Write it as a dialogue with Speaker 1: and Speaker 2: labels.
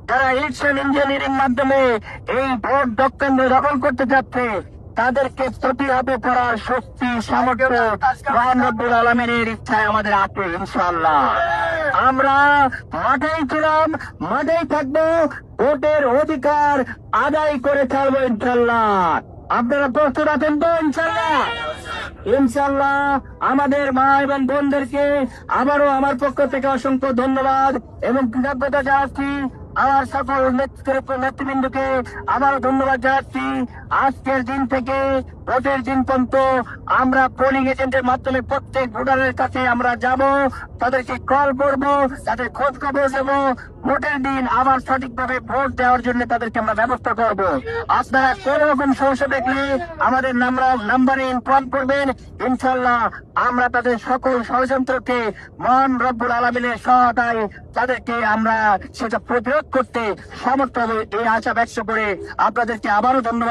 Speaker 1: যারা election engineering মাধ্যমে এই ভোট দখল করতে যাচ্ছে, তাদেরকে প্রতিহত করার শক্তি সামর্থ্য মহান রব্বুল আলামিনের ইচ্ছায় আমাদের আছে ইনশাআল্লাহ। আমরা মাঠেই ছিলাম, মাঠেই থাকবো, ভোটের অধিকার আদায় করে ছাড়বো ইনশাআল্লাহ। আপনারা প্রস্তুত আছেন তো ইনশাআল্লাহ? ইনশাআল্লাহ। আমাদের মা এবং বোনদেরকে আবারও আমার পক্ষ থেকে অসংখ্য ধন্যবাদ এবং কৃতজ্ঞতা জানাচ্ছি। আমার সকল নেতৃবৃন্দকে আবারও ধন্যবাদ জানাচ্ছি। আজকের দিন থেকে ভোটের দিন পর্যন্ত আমরা পোলিং এজেন্টের মাধ্যমে প্রত্যেক ভোটারের কাছে আমরা যাব, তাদেরকে কল করব, তাদের খোঁজ খবর দেব। ভোটের দিন আবার সঠিকভাবে ভোট দেওয়ার জন্য তাদেরকে আমরা ব্যবস্থা করব। আপনারা কোন রকম সমস্যা দেখলে আমাদের নাম্বারে ইনফর্ম করবেন। ইনশাআল্লাহ আমরা তাদের সকল ষড়যন্ত্রকে মহান রব্বুল আলামিনের সহায়তায় তাদেরকে আমরা সেটা প্রতিরোধ করতে সমর্থ হব, এই আশা ব্যক্ত করে আপনাদেরকে আবারও ধন্যবাদ।